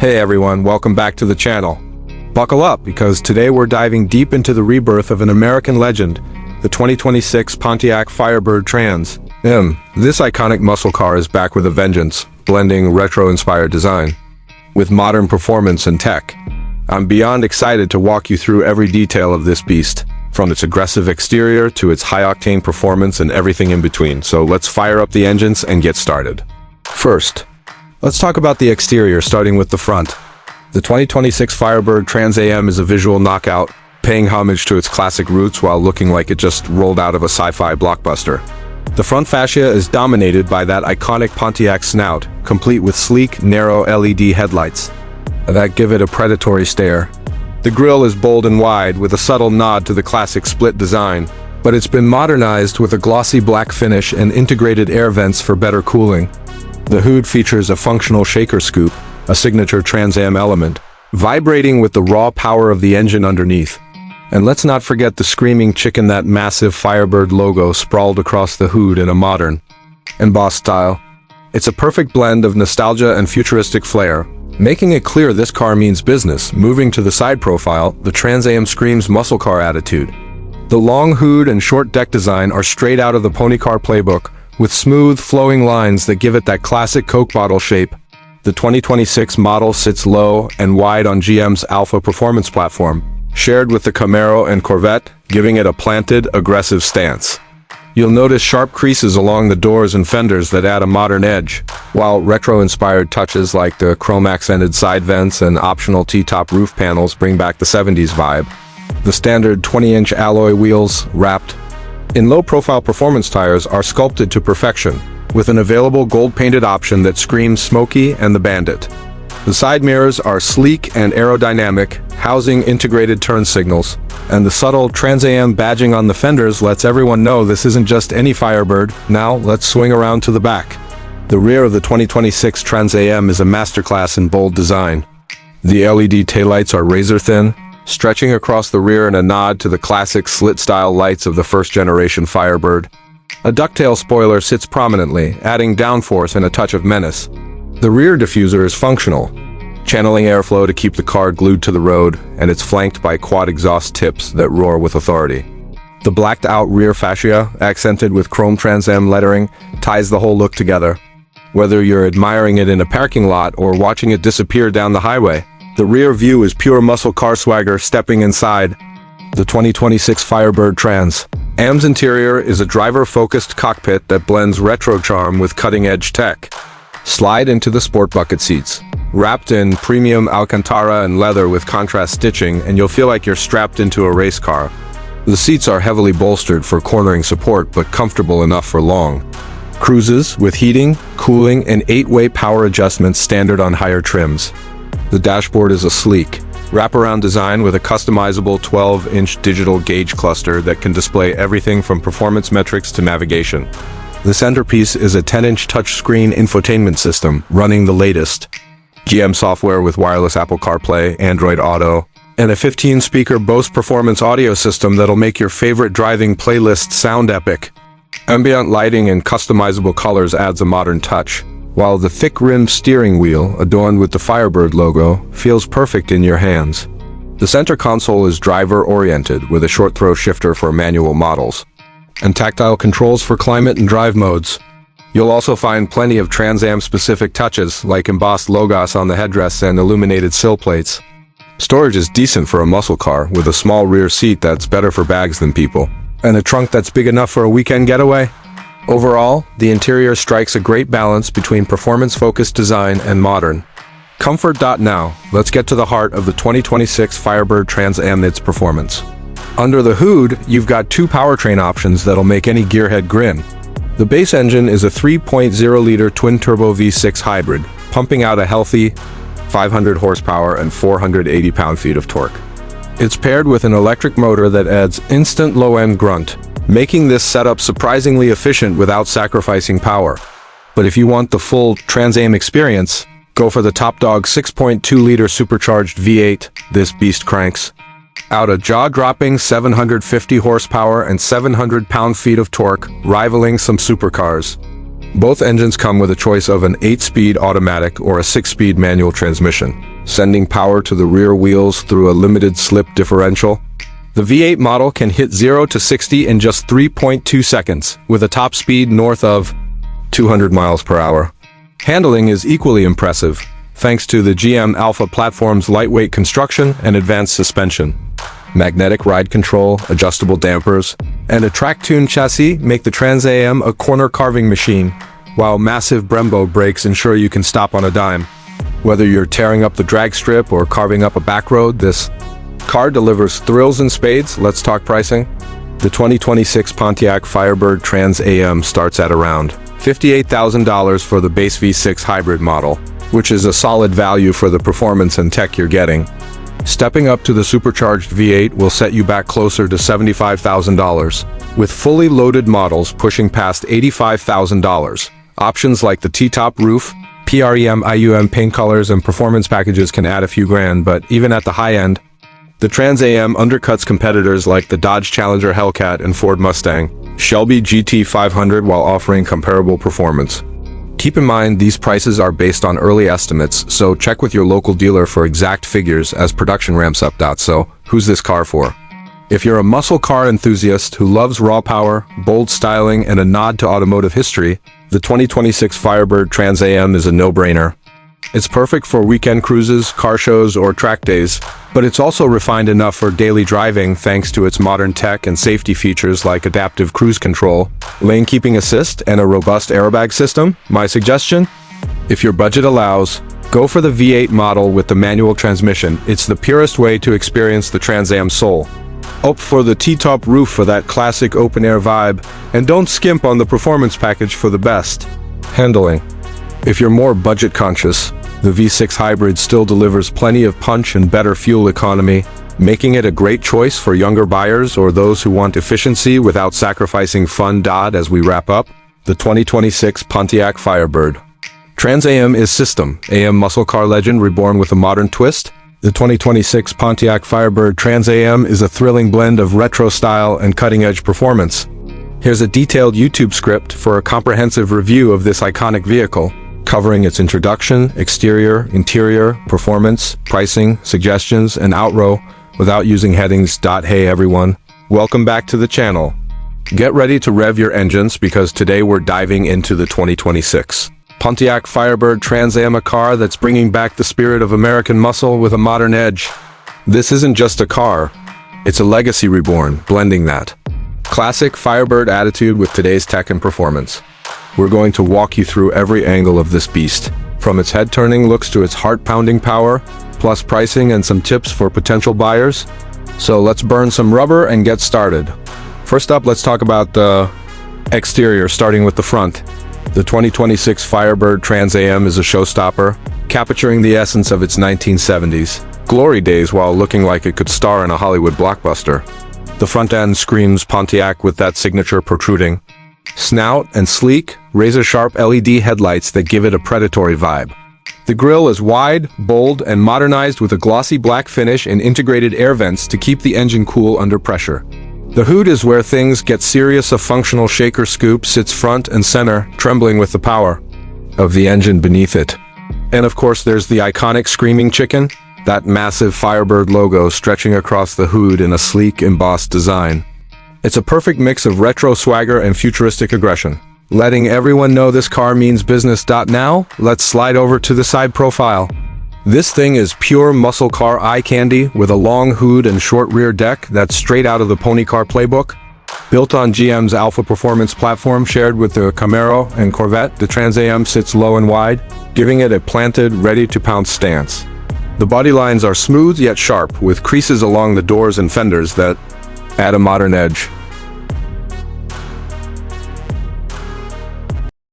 Hey everyone, welcome back to the channel. Buckle up, because today we're diving deep into the rebirth of an American legend, the 2026 Pontiac Firebird Trans Am. This iconic muscle car is back with a vengeance, blending retro-inspired design with modern performance and tech. I'm beyond excited to walk you through every detail of this beast, from its aggressive exterior to its high-octane performance and everything in between. So let's fire up the engines and get started. First, let's talk about the exterior, starting with the front. The 2026 Firebird Trans Am is a visual knockout, paying homage to its classic roots while looking like it just rolled out of a sci-fi blockbuster. The front fascia is dominated by that iconic Pontiac snout, complete with sleek, narrow LED headlights that give it a predatory stare. The grille is bold and wide, with a subtle nod to the classic split design, but it's been modernized with a glossy black finish and integrated air vents for better cooling. The hood features a functional shaker scoop, a signature Trans Am element, vibrating with the raw power of the engine underneath. And let's not forget the screaming chicken, that massive Firebird logo sprawled across the hood in a modern, embossed style. It's a perfect blend of nostalgia and futuristic flair, making it clear this car means business. Moving to the side profile, the Trans Am screams muscle car attitude. The long hood and short deck design are straight out of the pony car playbook, with smooth, flowing lines that give it that classic Coke bottle shape. The 2026 model sits low and wide on GM's Alpha performance platform, shared with the Camaro and Corvette, giving it a planted, aggressive stance. You'll notice sharp creases along the doors and fenders that add a modern edge, while retro-inspired touches like the chrome-accented side vents and optional T-top roof panels bring back the 70s vibe. The standard 20-inch alloy wheels, wrapped in low-profile performance tires, are sculpted to perfection, with an available gold-painted option that screams Smokey and the Bandit. The side mirrors are sleek and aerodynamic, housing integrated turn signals, and the subtle Trans Am badging on the fenders lets everyone know this isn't just any Firebird. Now, let's swing around to the back. The rear of the 2026 Trans Am is a masterclass in bold design. The LED taillights are razor-thin, stretching across the rear in a nod to the classic slit-style lights of the first-generation Firebird. A ducktail spoiler sits prominently, adding downforce and a touch of menace. The rear diffuser is functional, channeling airflow to keep the car glued to the road, and it's flanked by quad exhaust tips that roar with authority. The blacked-out rear fascia, accented with chrome Trans Am lettering, ties the whole look together. Whether you're admiring it in a parking lot or watching it disappear down the highway, the rear view is pure muscle car swagger. Stepping inside, the 2026 Firebird Trans Am's interior is a driver-focused cockpit that blends retro charm with cutting-edge tech. Slide into the sport bucket seats, wrapped in premium Alcantara and leather with contrast stitching, and you'll feel like you're strapped into a race car. The seats are heavily bolstered for cornering support, but comfortable enough for long cruises, with heating, cooling, and 8-way power adjustments standard on higher trims. The dashboard is a sleek, wraparound design with a customizable 12-inch digital gauge cluster that can display everything from performance metrics to navigation. The centerpiece is a 10-inch touchscreen infotainment system running the latest GM software with wireless Apple CarPlay, Android Auto, and a 15-speaker Bose performance audio system that'll make your favorite driving playlist sound epic. Ambient lighting and customizable colors adds a modern touch, while the thick-rimmed steering wheel, adorned with the Firebird logo, feels perfect in your hands. The center console is driver-oriented, with a short-throw shifter for manual models, and tactile controls for climate and drive modes. You'll also find plenty of Trans Am-specific touches, like embossed logos on the headrests and illuminated sill plates. Storage is decent for a muscle car, with a small rear seat that's better for bags than people, and a trunk that's big enough for a weekend getaway. Overall, the interior strikes a great balance between performance-focused design and modern comfort. Now, let's get to the heart of the 2026 Firebird Trans Am, its performance. Under the hood, you've got two powertrain options that'll make any gearhead grin. The base engine is a 3.0-liter twin-turbo V6 hybrid, pumping out a healthy 500 horsepower and 480 pound-feet of torque. It's paired with an electric motor that adds instant low-end grunt, making this setup surprisingly efficient without sacrificing power. But if you want the full Trans Am experience, go for the top-dog 6.2-liter supercharged V8. This beast cranks out a jaw-dropping 750 horsepower and 700 pound-feet of torque, rivaling some supercars. Both engines come with a choice of an 8-speed automatic or a 6-speed manual transmission, sending power to the rear wheels through a limited slip differential. The V8 model can hit 0 to 60 in just 3.2 seconds, with a top speed north of 200 miles per hour. Handling is equally impressive, thanks to the GM Alpha platform's lightweight construction and advanced suspension. Magnetic ride control, adjustable dampers, and a track-tuned chassis make the Trans Am a corner-carving machine, while massive Brembo brakes ensure you can stop on a dime. Whether you're tearing up the drag strip or carving up a back road, this car delivers thrills in spades. Let's talk pricing. The 2026 Pontiac Firebird Trans Am starts at around $58,000 for the base V6 hybrid model, which is a solid value for the performance and tech you're getting. Stepping up to the supercharged V8 will set you back closer to $75,000, with fully loaded models pushing past $85,000. Options like the T-top roof, PREM IUM paint colors, and performance packages can add a few grand, but even at the high end, the Trans Am undercuts competitors like the Dodge Challenger Hellcat and Ford Mustang, Shelby GT500 while offering comparable performance. Keep in mind, these prices are based on early estimates, so check with your local dealer for exact figures as production ramps up. So, who's this car for? If you're a muscle car enthusiast who loves raw power, bold styling, and a nod to automotive history, the 2026 Firebird Trans Am is a no-brainer. It's perfect for weekend cruises, car shows, or track days, but it's also refined enough for daily driving thanks to its modern tech and safety features like adaptive cruise control, lane keeping assist, and a robust airbag system. My suggestion? If your budget allows, go for the V8 model with the manual transmission. It's the purest way to experience the Trans Am soul. Opt for the T-top roof for that classic open-air vibe, and don't skimp on the performance package for the best handling. If you're more budget-conscious, the V6 hybrid still delivers plenty of punch and better fuel economy, making it a great choice for younger buyers or those who want efficiency without sacrificing fun. As we wrap up, the 2026 Pontiac Firebird Trans Am is system, AM muscle car legend reborn with a modern twist. The 2026 Pontiac Firebird Trans Am is a thrilling blend of retro style and cutting-edge performance. Here's a detailed YouTube script for a comprehensive review of this iconic vehicle, covering its introduction, exterior, interior, performance, pricing, suggestions, and outrow without using headings. Hey everyone, welcome back to the channel. Get ready to rev your engines because today we're diving into the 2026 Pontiac Firebird Trans Am, a car that's bringing back the spirit of American muscle with a modern edge. This isn't just a car, it's a legacy reborn, blending that classic Firebird attitude with today's tech and performance. We're going to walk you through every angle of this beast, from its head-turning looks to its heart-pounding power, plus pricing and some tips for potential buyers. So let's burn some rubber and get started. First up, let's talk about the exterior, starting with the front. The 2026 Firebird Trans Am is a showstopper, capturing the essence of its 1970s glory days while looking like it could star in a Hollywood blockbuster. The front end screams Pontiac with that signature protruding snout and sleek, razor-sharp LED headlights that give it a predatory vibe. The grille is wide, bold, and modernized with a glossy black finish and integrated air vents to keep the engine cool under pressure. The hood is where things get serious. A functional shaker scoop sits front and center, trembling with the power of the engine beneath it. And of course there's the iconic Screaming Chicken, that massive Firebird logo stretching across the hood in a sleek, embossed design. It's a perfect mix of retro swagger and futuristic aggression, letting everyone know this car means business. Now, let's slide over to the side profile. This thing is pure muscle car eye candy with a long hood and short rear deck that's straight out of the pony car playbook. Built on GM's Alpha performance platform shared with the Camaro and Corvette, the Trans Am sits low and wide, giving it a planted, ready-to-pounce stance. The body lines are smooth yet sharp, with creases along the doors and fenders that add a modern edge.